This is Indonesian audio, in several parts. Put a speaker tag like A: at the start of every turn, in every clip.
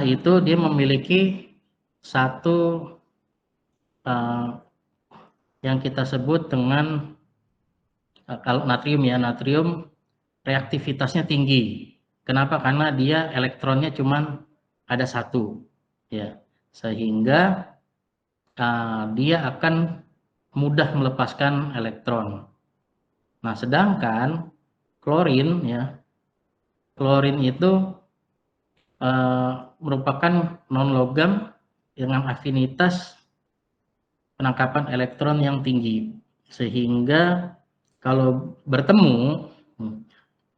A: itu dia memiliki satu yang kita sebut dengan kalau natrium ya, natrium reaktivitasnya tinggi. Kenapa? Karena dia elektronnya cuma ada satu, ya, sehingga dia akan mudah melepaskan elektron. Nah, sedangkan klorin ya, klorin itu merupakan non-logam dengan afinitas penangkapan elektron yang tinggi, sehingga kalau bertemu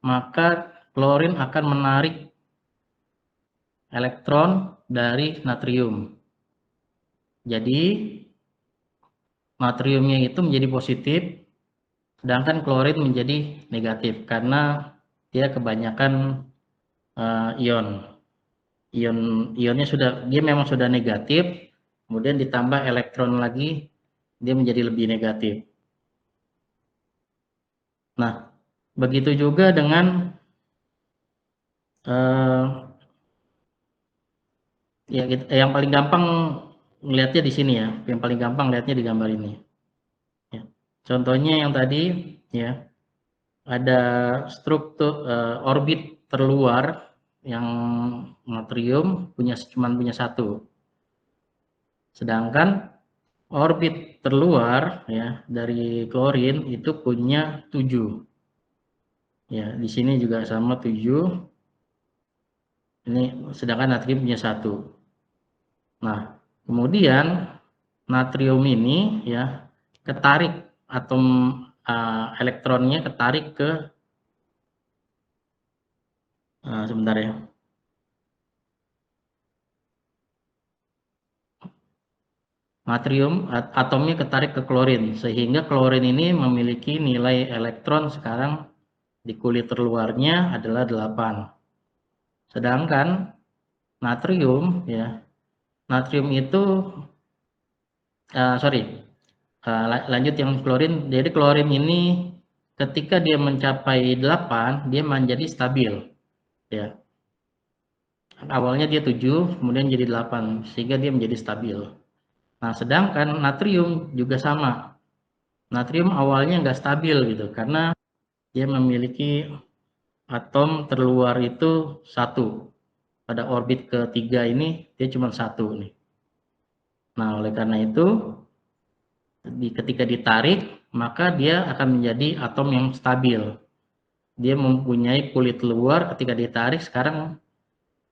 A: maka klorin akan menarik elektron dari natrium. Jadi natriumnya itu menjadi positif, sedangkan klorin menjadi negatif karena dia kebanyakan ionnya dia memang sudah negatif, kemudian ditambah elektron lagi, dia menjadi lebih negatif. Nah, begitu juga dengan yang paling gampang melihatnya di sini ya, yang paling gampang lihatnya di gambar ini. Ya. Contohnya yang tadi ya, ada struktur orbit terluar yang natrium cuma punya satu, sedangkan orbit terluar ya dari klorin itu punya 7. Ya, di sini juga sama 7. Ini sedangkan natrium punya 1. Nah, kemudian natrium ini ya ketarik atom elektronnya ketarik ke sebentar ya. Natrium atomnya ketarik ke klorin, sehingga klorin ini memiliki nilai elektron sekarang di kulit terluarnya adalah 8. Sedangkan natrium ya, natrium itu lanjut yang klorin. Jadi klorin ini ketika dia mencapai 8, dia menjadi stabil ya. Awalnya dia 7, kemudian jadi 8, sehingga dia menjadi stabil. Nah, sedangkan natrium juga sama. Natrium awalnya nggak stabil gitu, karena dia memiliki atom terluar itu 1. Pada orbit ketiga ini dia cuma 1 nih. Nah, oleh karena itu ketika ditarik maka dia akan menjadi atom yang stabil. Dia mempunyai kulit luar, ketika ditarik sekarang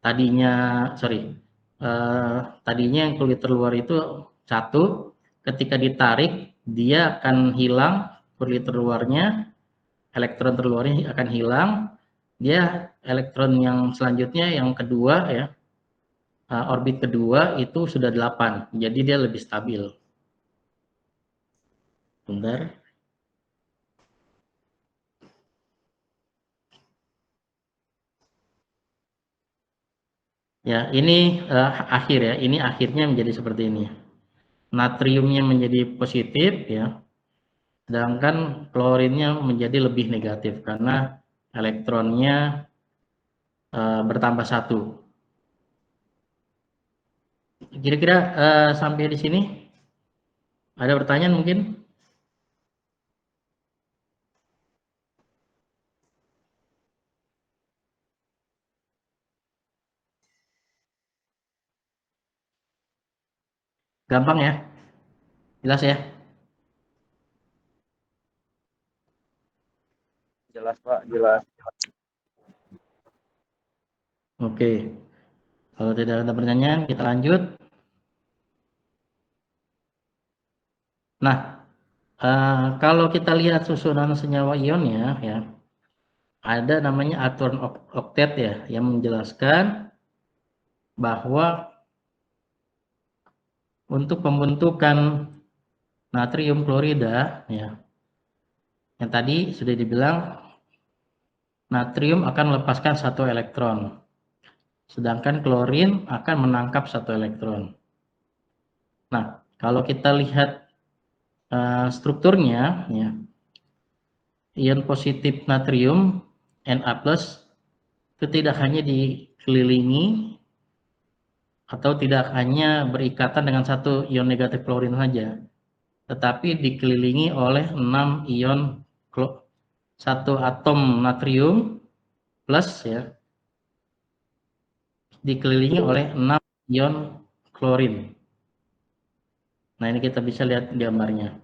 A: tadinya yang kulit terluar itu 1, ketika ditarik dia akan hilang kulit terluarnya, elektron terluarnya akan hilang, dia elektron yang selanjutnya yang kedua ya, orbit kedua itu sudah 8, jadi dia lebih stabil. Bentar. Ya, ini akhir ya, ini akhirnya menjadi seperti ini. Natriumnya menjadi positif ya, sedangkan klorinnya menjadi lebih negatif karena elektronnya bertambah 1. Kira-kira sampai di sini ada pertanyaan mungkin? Gampang ya? Jelas ya?
B: Jelas Pak, jelas.
A: Oke. Kalau tidak ada pertanyaan, kita lanjut. Nah, kalau kita lihat susunan senyawa ionnya ya, ada namanya aturan oktet ya, yang menjelaskan bahwa untuk pembentukan natrium klorida ya, yang tadi sudah dibilang natrium akan melepaskan 1 elektron, sedangkan klorin akan menangkap 1 elektron. Nah, kalau kita lihat strukturnya ya, ion positif natrium Na+ itu tidak hanya dikelilingi atau tidak hanya berikatan dengan satu ion negatif klorin saja, tetapi dikelilingi oleh 6 ion satu atom natrium plus ya, dikelilingi oleh 6 ion klorin. Nah, ini kita bisa lihat gambarnya.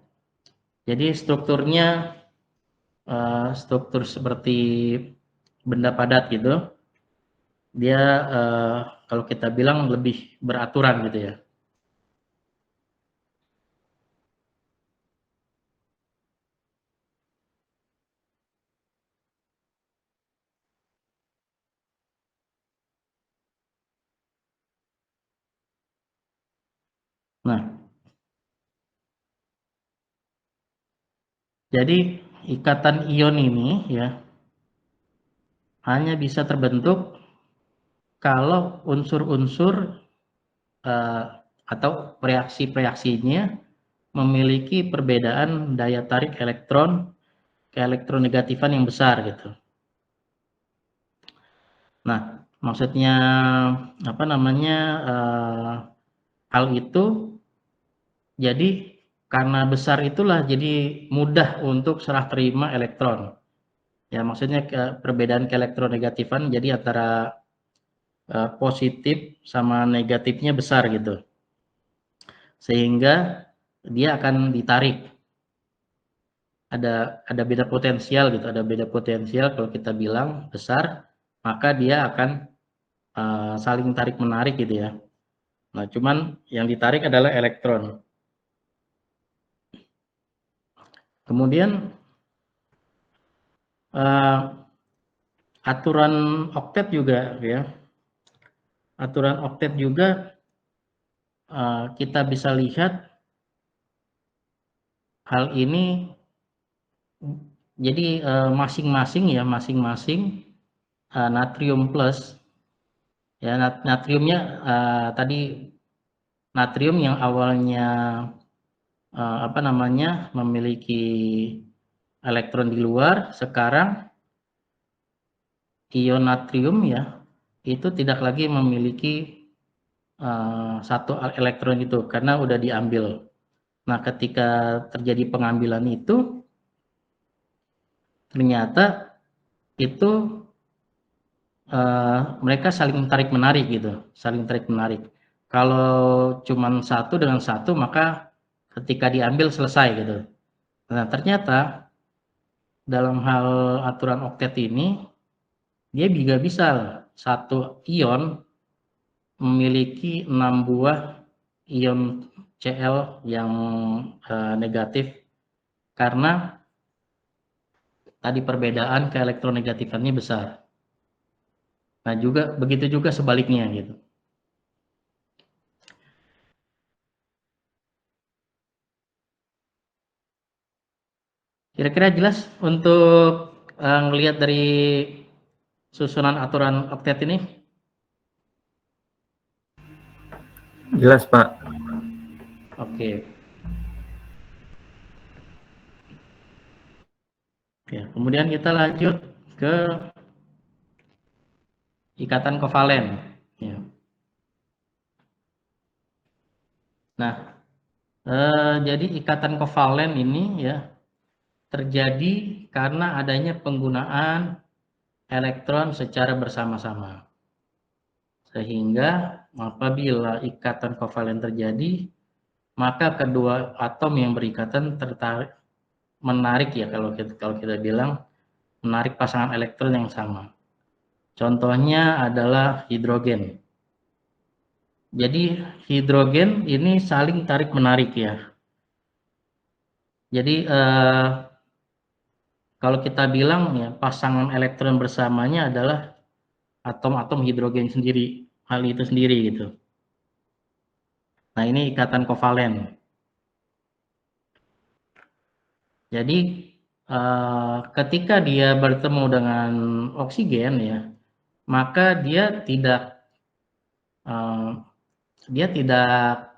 A: Jadi strukturnya struktur seperti benda padat gitu. Dia kalau kita bilang lebih beraturan gitu ya. Nah, jadi ikatan ion ini ya hanya bisa terbentuk kalau unsur-unsur atau reaksi-reaksinya memiliki perbedaan daya tarik elektron keelektronegatifan yang besar gitu. Nah, maksudnya apa namanya hal itu jadi karena besar itulah jadi mudah untuk serah terima elektron. Ya, maksudnya perbedaan keelektronegatifan jadi antara positif sama negatifnya besar gitu. Sehingga dia akan ditarik. Ada beda potensial gitu, ada beda potensial kalau kita bilang besar, maka dia akan saling tarik menarik gitu ya. Nah, cuman yang ditarik adalah elektron. Kemudian aturan oktet juga ya. Aturan oktet juga kita bisa lihat hal ini jadi masing-masing ya, masing-masing natrium plus ya natriumnya tadi natrium yang awalnya apa namanya memiliki elektron di luar, sekarang ion natrium ya itu tidak lagi memiliki satu elektron itu karena udah diambil. Nah, ketika terjadi pengambilan itu ternyata itu mereka saling tarik menarik gitu, saling tarik menarik. Kalau cuma satu dengan satu maka ketika diambil selesai gitu. Nah, ternyata dalam hal aturan oktet ini dia juga bisa satu ion memiliki 6 buah ion Cl yang negatif karena tadi perbedaan keelektronegatifannya besar. Nah, juga begitu juga sebaliknya gitu. Kira-kira jelas untuk ngelihat dari susunan aturan oktet ini?
B: Jelas, Pak.
A: Oke. Ya, kemudian kita lanjut ke ikatan kovalen. Ya. Nah, jadi ikatan kovalen ini ya terjadi karena adanya penggunaan elektron secara bersama-sama. Sehingga apabila ikatan kovalen terjadi, maka kedua atom yang berikatan menarik ya kalau kita bilang menarik pasangan elektron yang sama. Contohnya adalah hidrogen. Jadi hidrogen ini saling tarik menarik ya. Jadi kalau kita bilang ya pasangan elektron bersamanya adalah atom-atom hidrogen sendiri, hal itu sendiri gitu. Nah, ini ikatan kovalen. Jadi ketika dia bertemu dengan oksigen ya, maka uh, dia tidak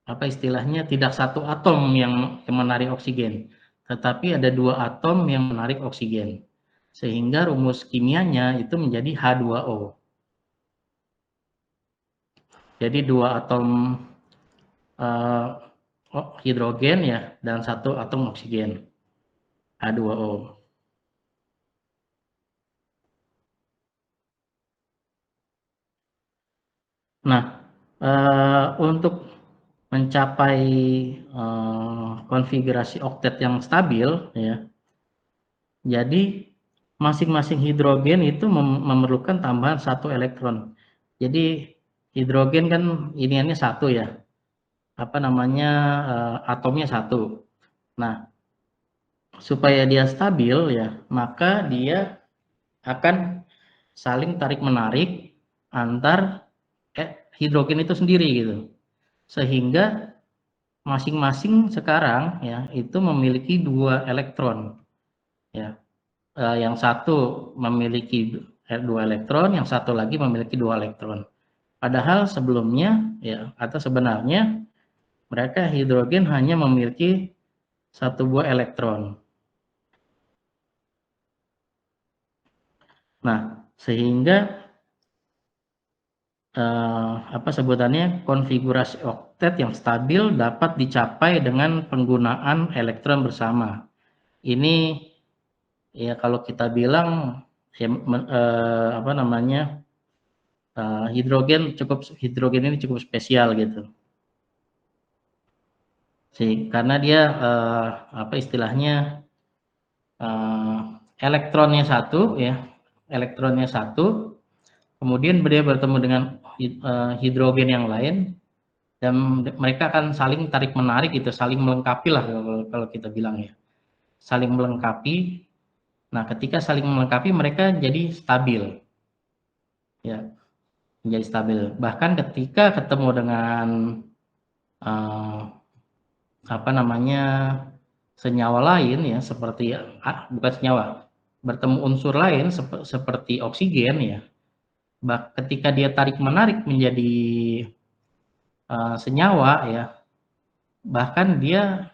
A: apa istilahnya tidak satu atom yang menarik oksigen, tetapi ada dua atom yang menarik oksigen. Sehingga rumus kimianya itu menjadi H2O. Jadi 2 atom hidrogen ya dan 1 atom oksigen, H2O. Nah, untuk mencapai konfigurasi oktet yang stabil ya, jadi masing-masing hidrogen itu memerlukan tambahan 1 elektron. Jadi hidrogen kan iniannya 1 ya, apa namanya, atomnya 1. Nah, supaya dia stabil ya, maka dia akan saling tarik-menarik antar hidrogen itu sendiri gitu. Sehingga masing-masing sekarang ya itu memiliki 2 elektron ya. Yang satu memiliki 2 elektron, yang satu lagi memiliki 2 elektron. Padahal sebelumnya ya atau sebenarnya mereka hidrogen hanya memiliki 1 buah elektron. Nah, sehingga apa sebutannya, konfigurasi oktet yang stabil dapat dicapai dengan penggunaan elektron bersama. Ini ya kalau kita bilang ya, apa namanya, hidrogen ini cukup spesial gitu. Karena dia apa istilahnya, elektronnya 1 ya, elektronnya 1, kemudian dia bertemu dengan hidrogen yang lain dan mereka akan saling tarik menarik gitu, saling melengkapi lah kalau kita bilang ya, saling melengkapi. Nah, ketika saling melengkapi mereka jadi stabil ya, menjadi stabil. Bahkan ketika ketemu dengan uh, apa namanya, senyawa lain ya, seperti bukan senyawa, bertemu unsur lain seperti oksigen ya, ketika dia tarik menarik menjadi senyawa ya, bahkan dia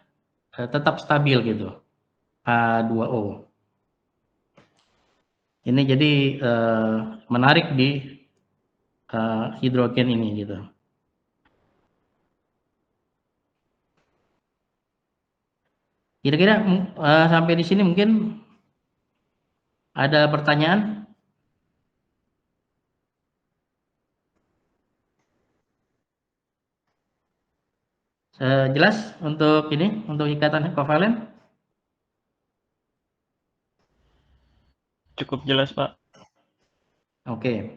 A: tetap stabil gitu, H2O. Ini jadi menarik di hidrogen ini gitu. Kira-kira sampai di sini mungkin ada pertanyaan? Jelas untuk ini, untuk ikatan kovalen?
C: Cukup jelas, Pak.
A: Oke.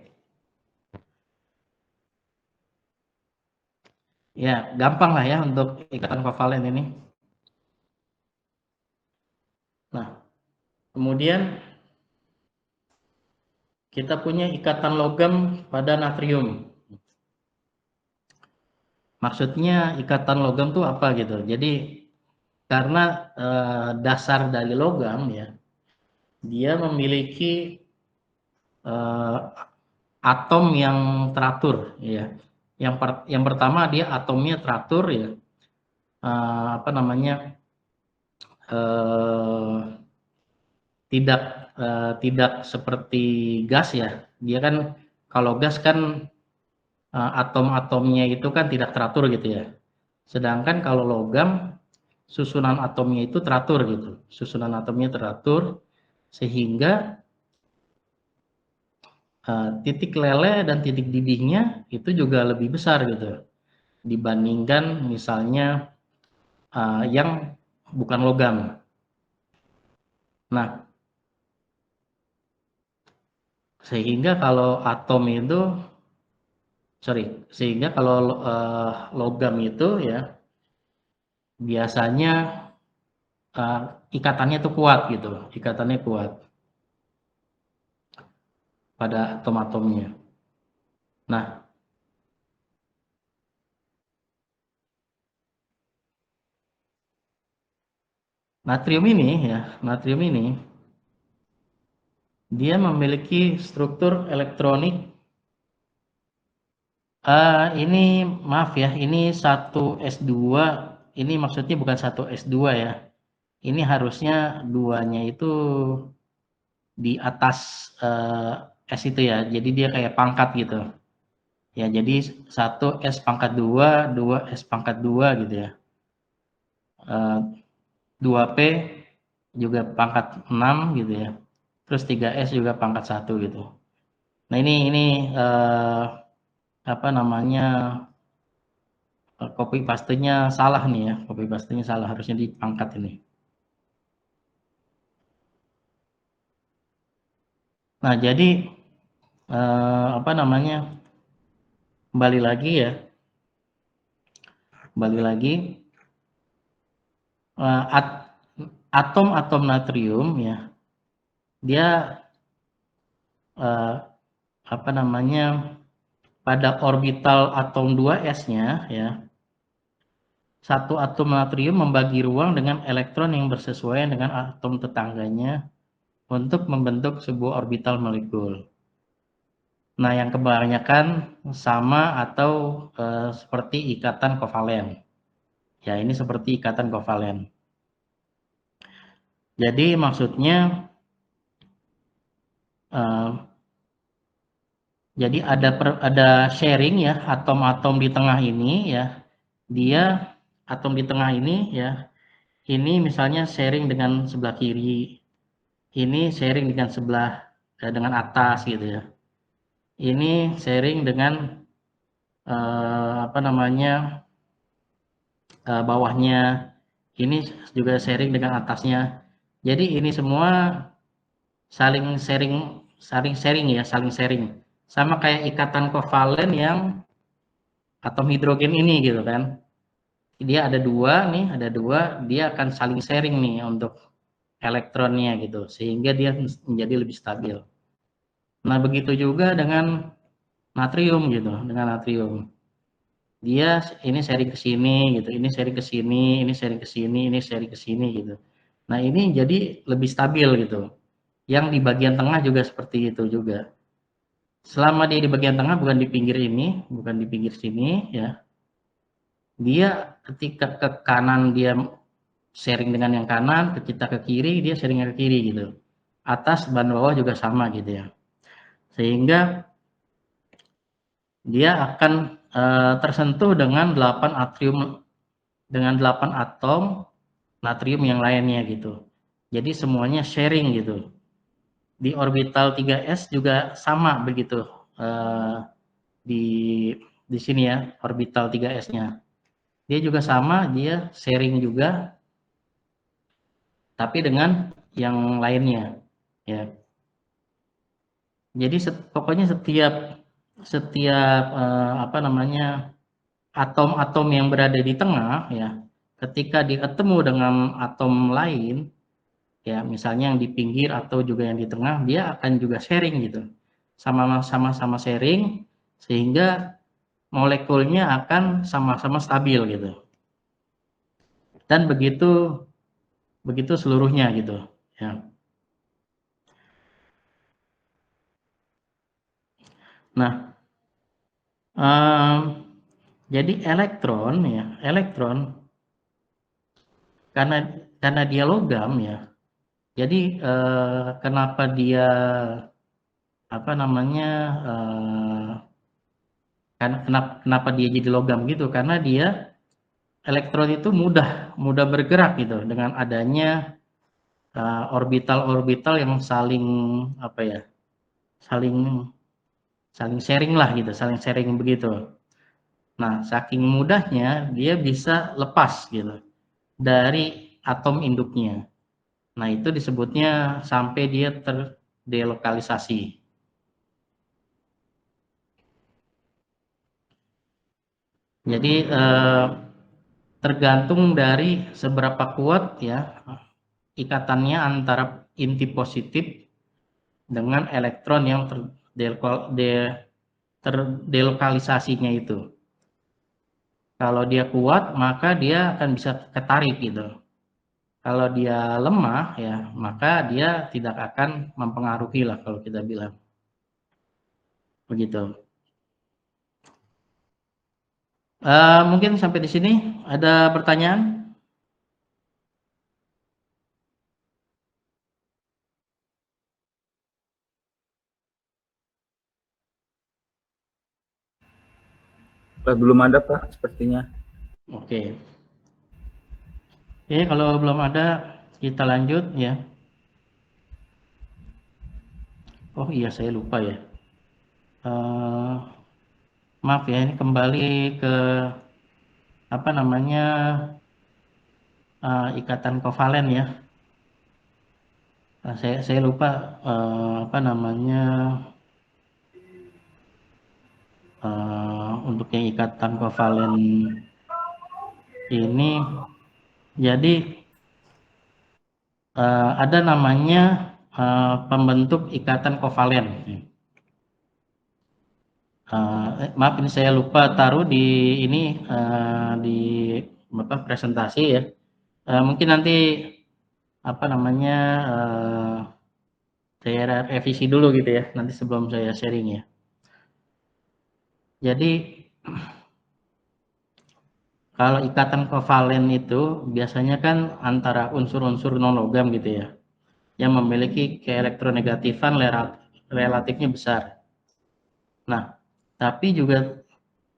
A: Ya, gampang lah ya untuk ikatan kovalen ini. Nah, kemudian kita punya ikatan logam pada natrium. Maksudnya ikatan logam tuh apa gitu. Jadi karena dasar dari logam ya, dia memiliki atom yang teratur ya. Yang pertama dia atomnya teratur ya. Apa namanya? Tidak seperti gas ya. Dia kan kalau gas kan atom-atomnya itu kan tidak teratur gitu ya. Sedangkan kalau logam susunan atomnya itu teratur gitu. Susunan atomnya teratur sehingga titik lele dan titik didihnya itu juga lebih besar gitu dibandingkan misalnya yang bukan logam. Nah, sehingga kalau atom itu sehingga kalau logam itu ya biasanya ikatannya itu kuat gitu, ikatannya kuat pada atom-atomnya. Nah, natrium ini dia memiliki struktur elektronik. Ini maaf ya, ini 1s2, ini maksudnya bukan 1s2 ya. Ini harusnya duanya itu di atas S itu ya. Jadi dia kayak pangkat gitu. Ya, jadi 1 S pangkat 2, 2 S pangkat 2 gitu ya. 2P juga pangkat 6 gitu ya. Terus 3S juga pangkat 1 gitu. Nah, ini apa namanya, copy paste-nya salah nih ya, copy paste-nya salah, harusnya dipangkat ini. Nah, jadi apa namanya, kembali lagi ya, kembali lagi, atom-atom natrium ya, dia apa namanya, pada orbital atom 2s-nya ya, satu atom natrium membagi ruang dengan elektron yang bersesuaian dengan atom tetangganya untuk membentuk sebuah orbital molekul. Nah, yang kebanyakan sama atau seperti ikatan kovalen. Ya, ini seperti ikatan kovalen. Jadi maksudnya eh, jadi ada sharing ya, atom-atom di tengah ini ya. Dia atom di tengah ini ya. Ini misalnya sharing dengan sebelah kiri. Ini sharing dengan sebelah dengan atas gitu ya. Ini sharing dengan apa namanya, bawahnya. Ini juga sharing dengan atasnya. Jadi ini semua saling sharing, saling sharing ya, saling sharing. Sama kayak ikatan kovalen yang atom hidrogen ini gitu kan. Dia ada dua nih, ada dua, dia akan saling sharing nih untuk elektronnya gitu, sehingga dia menjadi lebih stabil. Nah, begitu juga dengan natrium gitu, dengan natrium. Dia ini sharing ke sini gitu, ini sharing ke sini, ini sharing ke sini, ini sharing ke sini gitu. Nah, ini jadi lebih stabil gitu. Yang di bagian tengah juga seperti itu juga. Selama dia di bagian tengah, bukan di pinggir ini, bukan di pinggir sini ya. Dia ketika ke kanan dia sharing dengan yang kanan, ke kita ke kiri dia sharing ke kiri gitu. Atas dan bawah juga sama gitu ya. Sehingga dia akan tersentuh dengan 8 atrium, dengan 8 atom natrium yang lainnya gitu. Jadi semuanya sharing gitu. Di orbital 3s juga sama begitu. Eh, di di sini ya, orbital 3s-nya. Dia juga sama, dia sharing juga tapi dengan yang lainnya ya. Jadi pokoknya setiap setiap apa namanya, atom-atom yang berada di tengah ya, ketika dia ketemu dengan atom lain ya, misalnya yang di pinggir atau juga yang di tengah, dia akan juga sharing gitu. Sama-sama sharing sehingga molekulnya akan sama-sama stabil gitu. Dan begitu begitu seluruhnya gitu ya. Nah, jadi elektron ya, elektron karena dia logam ya. Jadi kenapa dia apa namanya, kenapa dia jadi logam gitu? Karena dia elektron itu mudah mudah bergerak gitu dengan adanya orbital-orbital yang saling apa ya, saling saling sharing lah gitu, saling sharing begitu. Nah, saking mudahnya dia bisa lepas gitu dari atom induknya. Nah, itu disebutnya sampai dia terdelokalisasi. Jadi tergantung dari seberapa kuat ya ikatannya antara inti positif dengan elektron yang terdelokalisasinya itu. Kalau dia kuat, maka dia akan bisa ketarik gitu. Kalau dia lemah ya, maka dia tidak akan mempengaruhi lah kalau kita bilang begitu. Mungkin sampai di sini ada pertanyaan?
B: Belum ada Pak, sepertinya.
A: Oke. Oke, kalau belum ada, kita lanjut ya. Oh iya, saya lupa ya. Maaf ya, ini kembali ke apa namanya ikatan kovalen ya. Saya lupa apa namanya untuk yang ikatan kovalen ini. Jadi ada namanya pembentuk ikatan kovalen. Maaf ini saya lupa taruh di ini di apa presentasi ya. Mungkin nanti apa namanya saya revisi dulu gitu ya nanti sebelum saya sharing ya. Jadi kalau ikatan kovalen itu biasanya kan antara unsur-unsur non logam gitu ya yang memiliki keelektronegatifan relatifnya besar. Nah, tapi juga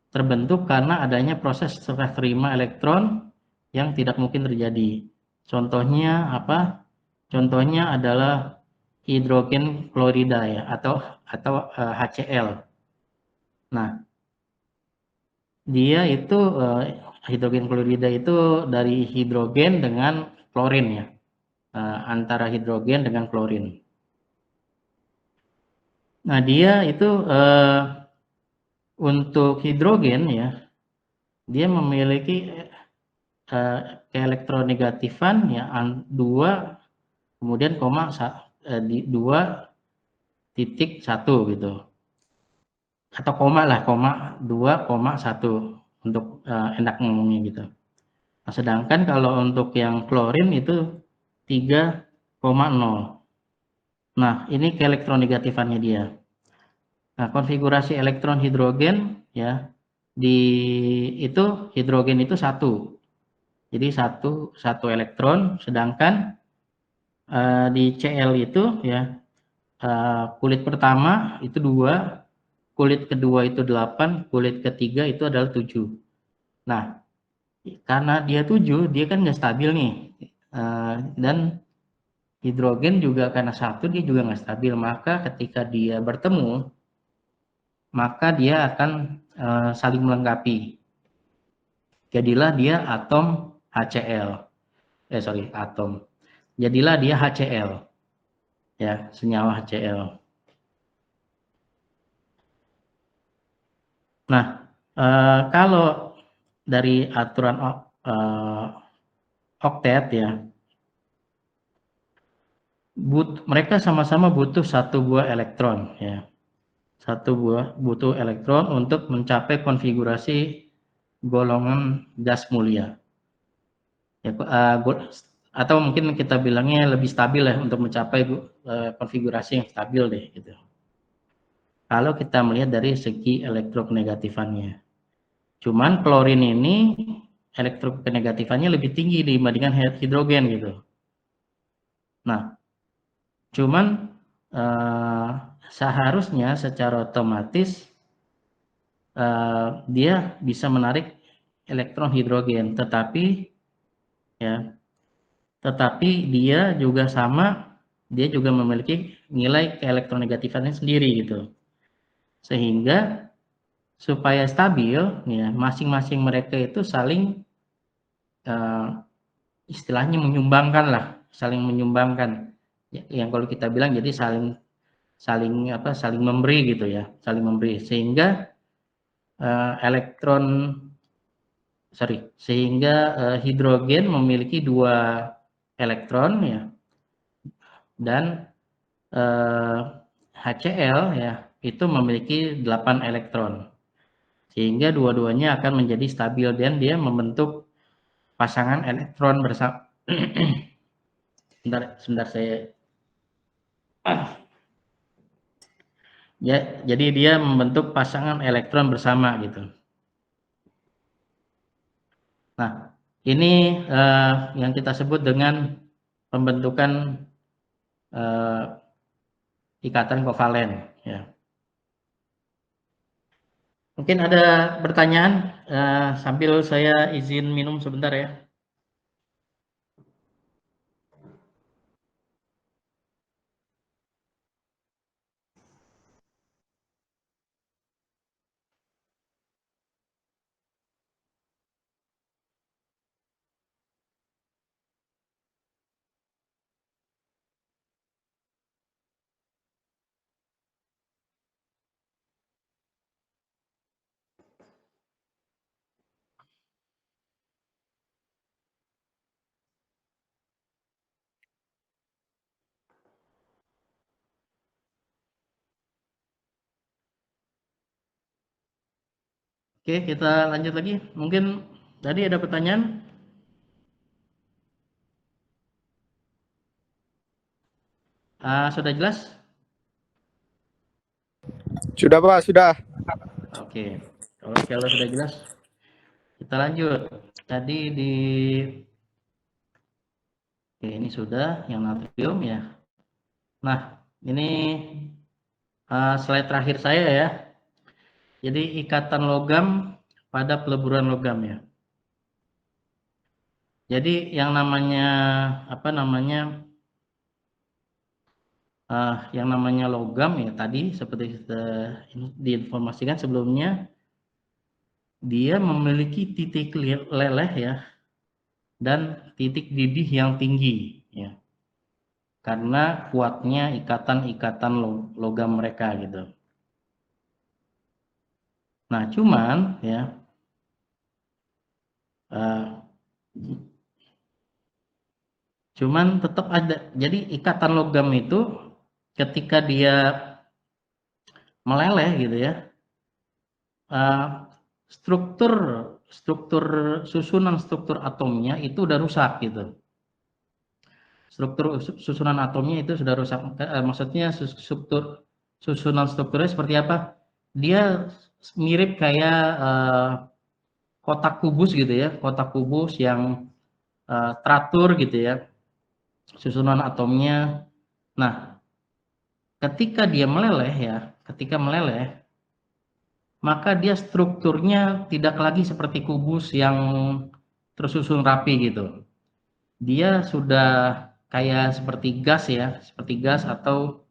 A: terbentuk karena adanya proses serah terima elektron yang tidak mungkin terjadi. Contohnya apa? Contohnya adalah hidrogen klorida ya atau HCl. Nah, dia itu hidrogen klorida itu dari hidrogen dengan klorin ya. Antara hidrogen dengan klorin. Nah, dia itu untuk hidrogen ya, dia memiliki keelektronegatifan ya 2 kemudian koma 2,1 gitu. Atau koma lah, koma 2,1 untuk enak ngomongnya gitu. Nah, sedangkan kalau untuk yang klorin itu 3,0. Nah, ini keelektronegatifannya dia. Nah, konfigurasi elektron hidrogen ya di itu hidrogen itu 1. Jadi satu elektron, sedangkan di Cl itu ya kulit pertama itu 2, kulit kedua itu 8, kulit ketiga itu adalah 7. Nah, karena dia 7, dia kan nggak stabil nih. Dan hidrogen juga karena 1 dia juga nggak stabil, maka ketika dia bertemu maka dia akan saling melengkapi. Jadilah dia atom HCl. Atom. Jadilah dia HCl. Ya, senyawa HCl. Nah, kalau dari aturan oktet ya, mereka sama-sama butuh 1 buah elektron ya. 1 buah butuh elektron untuk mencapai konfigurasi golongan gas mulia. Ya, atau mungkin kita bilangnya lebih stabil ya untuk mencapai konfigurasi yang stabil deh gitu. Kalau kita melihat dari segi elektronegatifannya. Cuman klorin ini elektronegatifannya lebih tinggi dibandingkan hidrogen gitu. Nah, cuman seharusnya secara otomatis dia bisa menarik elektron hidrogen, tetapi ya, tetapi dia juga sama, dia juga memiliki nilai keelektronegatifannya sendiri gitu. Sehingga supaya stabil, ya masing-masing mereka itu saling istilahnya menyumbangkan lah, saling menyumbangkan. Yang kalau kita bilang jadi saling memberi gitu ya, saling memberi sehingga hidrogen memiliki 2 elektron ya dan HCl ya itu memiliki 8 elektron sehingga dua-duanya akan menjadi stabil dan dia membentuk pasangan elektron bersama. sebentar saya ya, jadi dia membentuk pasangan elektron bersama gitu. Nah, ini yang kita sebut dengan pembentukan ikatan kovalen ya. Mungkin ada pertanyaan sambil saya izin minum sebentar ya. Oke, kita lanjut lagi. Mungkin tadi ada pertanyaan. Sudah jelas?
C: Sudah Pak, sudah.
A: Oke, kalau sudah jelas, kita lanjut. Tadi ini sudah yang natrium ya. Nah, ini slide terakhir saya ya. Jadi ikatan logam pada peleburan logam ya. Jadi yang namanya yang namanya logam ya tadi seperti diinformasikan sebelumnya, dia memiliki titik leleh ya dan titik didih yang tinggi ya. Karena kuatnya ikatan-ikatan logam mereka gitu. Nah, cuman ya cuman tetap ada. Jadi ikatan logam itu ketika dia meleleh gitu ya, struktur struktur atomnya itu udah rusak gitu. Struktur susunan atomnya itu sudah rusak. Maksudnya strukturnya seperti apa? Dia mirip kayak kotak kubus gitu ya, kotak kubus yang teratur gitu ya, susunan atomnya. Nah, ketika meleleh, maka dia strukturnya tidak lagi seperti kubus yang tersusun rapi gitu. Dia sudah kayak seperti gas ya, seperti gas atau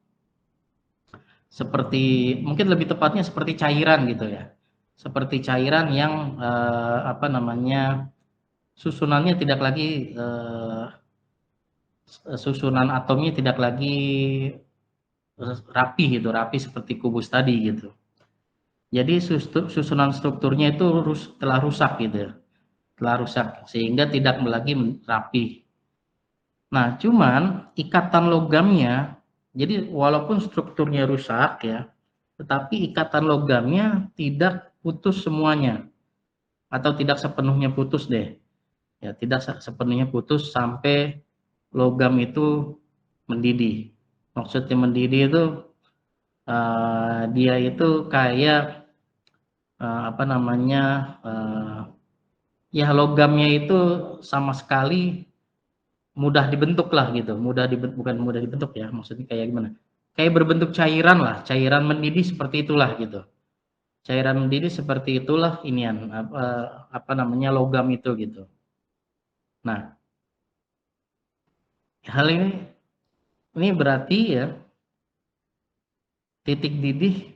A: seperti mungkin lebih tepatnya seperti cairan gitu ya. Seperti cairan yang susunannya tidak lagi susunan atomnya tidak lagi rapi gitu, rapi seperti kubus tadi gitu. Jadi susunan strukturnya itu telah rusak gitu ya, telah rusak sehingga tidak lagi rapi. Nah, cuman ikatan logamnya, jadi walaupun strukturnya rusak ya, tetapi ikatan logamnya tidak putus semuanya atau tidak sepenuhnya putus deh. Ya, tidak sepenuhnya putus sampai logam itu mendidih. Maksudnya mendidih itu dia itu kayak apa namanya ya logamnya itu sama sekali mudah dibentuk lah gitu, bukan mudah dibentuk ya, maksudnya kayak gimana? Kayak berbentuk cairan lah, cairan mendidih seperti itulah gitu. Cairan mendidih seperti itulah inian apa namanya logam itu gitu. Nah, hal ini berarti ya titik didih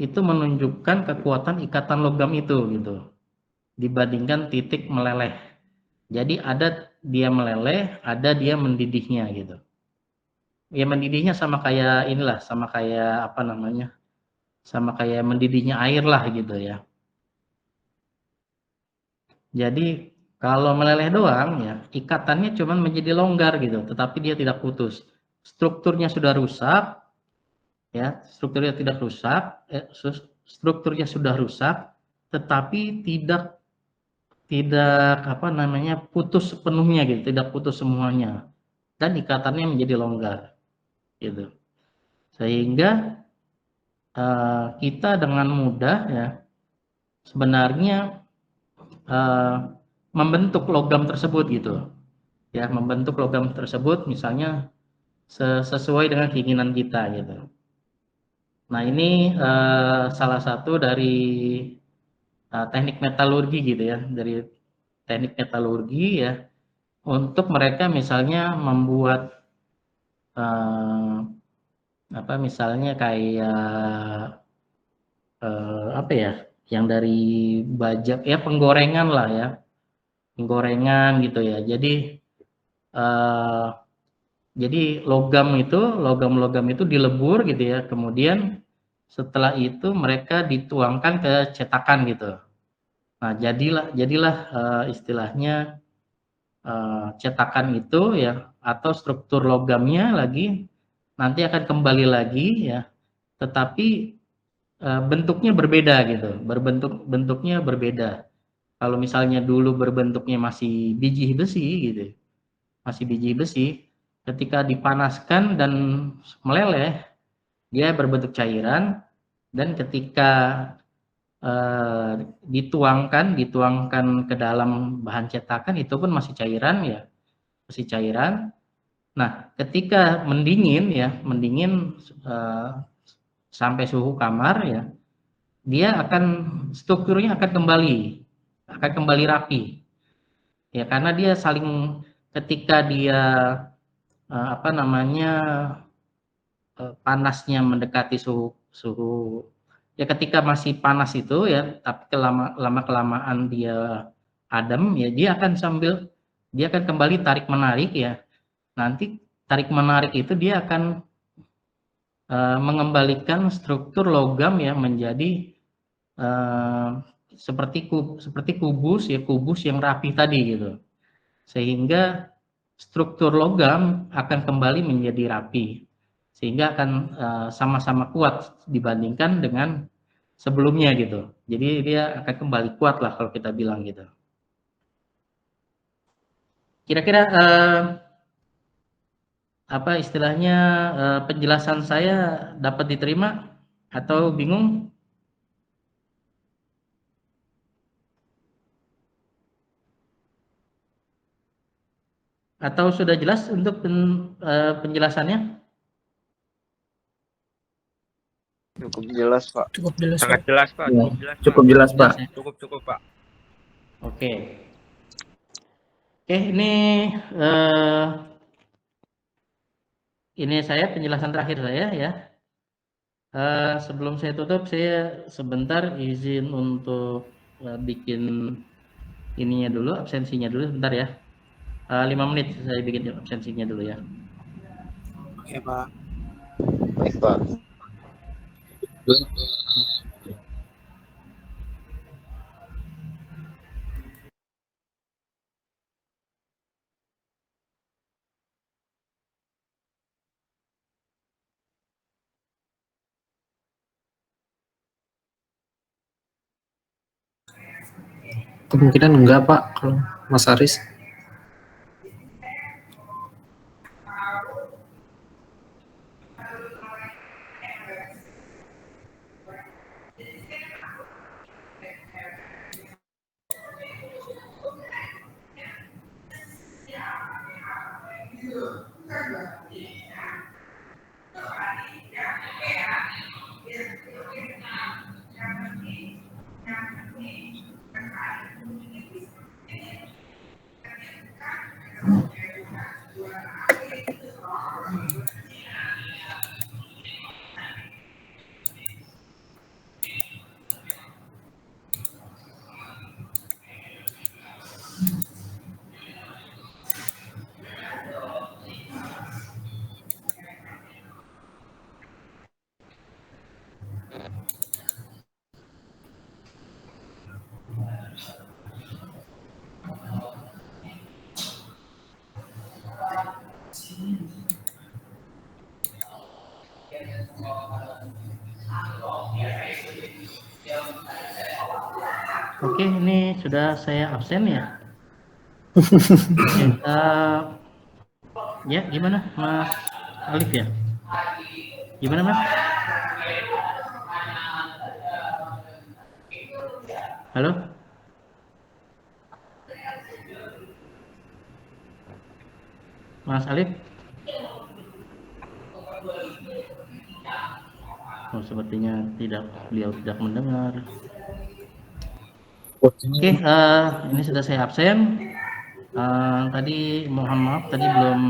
A: itu menunjukkan kekuatan ikatan logam itu gitu dibandingkan titik meleleh. Jadi ada dia meleleh, ada dia mendidihnya gitu. Ya mendidihnya sama kayak inilah, sama kayak apa namanya? Sama kayak mendidihnya air lah gitu ya. Jadi kalau meleleh doang ya ikatannya cuma menjadi longgar gitu, tetapi dia tidak putus. Strukturnya sudah rusak ya, strukturnya sudah rusak tetapi tidak tidak apa namanya putus sepenuhnya gitu, tidak putus semuanya dan ikatannya menjadi longgar gitu. Sehingga kita dengan mudah ya sebenarnya membentuk logam tersebut gitu. Ya, membentuk logam tersebut misalnya sesuai dengan keinginan kita gitu. Nah, ini salah satu dari teknik metalurgi gitu ya, dari teknik metalurgi ya, untuk mereka misalnya membuat apa misalnya kayak apa ya, yang dari baja ya penggorengan lah ya, penggorengan gitu ya. Eh, jadi logam-logam itu dilebur gitu ya, kemudian setelah itu mereka dituangkan ke cetakan gitu. Nah, jadilah istilahnya cetakan itu ya, atau struktur logamnya lagi nanti akan kembali lagi ya, tetapi bentuknya berbeda gitu, bentuknya berbeda. Kalau misalnya dulu berbentuknya masih biji besi gitu, masih biji besi, ketika dipanaskan dan meleleh, dia berbentuk cairan, dan ketika dituangkan ke dalam bahan cetakan itu pun masih cairan ya, masih cairan. Nah, ketika mendingin sampai suhu kamar ya, dia akan strukturnya akan kembali rapi. Ya, karena dia saling ketika dia apa namanya panasnya mendekati suhu suhu ya, ketika masih panas itu ya, tapi lama kelamaan dia adem ya, dia akan kembali tarik menarik ya. Nanti tarik menarik itu dia akan mengembalikan struktur logam ya menjadi eh, seperti kubus yang rapi tadi gitu, sehingga struktur logam akan kembali menjadi rapi, sehingga akan sama-sama kuat dibandingkan dengan sebelumnya gitu. Jadi dia akan kembali kuat lah kalau kita bilang gitu. Kira-kira apa istilahnya, penjelasan saya dapat diterima atau bingung? Atau sudah jelas untuk penjelasannya?
C: Cukup jelas, Pak.
D: Cukup jelas,
B: Sangat
D: Pak.
B: jelas, Pak.
C: Ya,
B: Cukup jelas, Pak.
C: cukup jelas, Pak.
A: Ya?
B: Cukup, Pak.
A: Oke. Oke, eh, ini saya penjelasan terakhir saya ya. Sebelum saya tutup, saya sebentar izin untuk bikin ininya dulu, absensinya dulu sebentar ya. 5 menit saya bikin absensinya dulu ya.
D: Oke, Pak.
C: Baik, Pak.
D: Kemungkinan enggak, Pak, kalau Mas Aris.
A: Oke, ini sudah saya absen ya. Oke, ya gimana Mas Alif ya? Gimana Mas? Halo? Mas Alif? Oh, sepertinya beliau tidak mendengar.
B: Oke.
A: Oke, ini sudah saya absen. Tadi mohon maaf tadi belum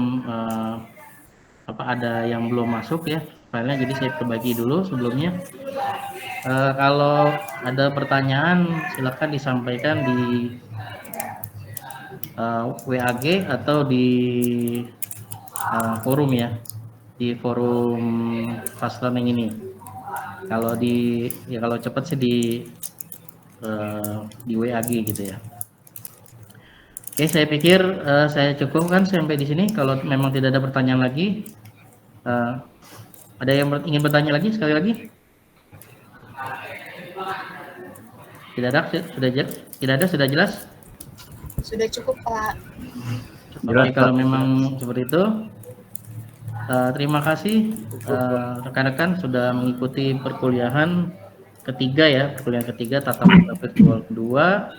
A: ada yang belum masuk ya filenya, jadi saya perbagi dulu sebelumnya. Kalau ada pertanyaan silakan disampaikan di WAG atau di forum ya, di forum fast learning ini. Kalau kalau cepat sih di WAG gitu ya. Oke, saya pikir saya cukupkan sampai di sini. Kalau memang tidak ada pertanyaan lagi, ada yang ingin bertanya lagi sekali lagi? Tidak ada, sudah jelas?
E: Sudah cukup, Pak.
A: Oke, kalau memang seperti itu, terima kasih rekan-rekan sudah mengikuti perkuliahan ketiga tatap muka virtual kedua.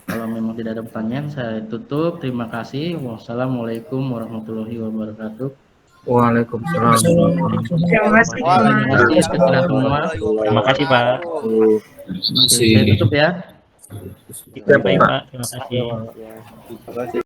A: Kalau memang tidak ada pertanyaan, saya tutup. Terima kasih. Wassalamualaikum warahmatullahi wabarakatuh.
B: Waalaikumsalam.
E: Terima kasih.
A: Terima kasih kepada semua.
F: Terima kasih Pak.
A: Oke, saya tutup ya.
F: Baik Pak. Terima kasih.
C: Terima kasih.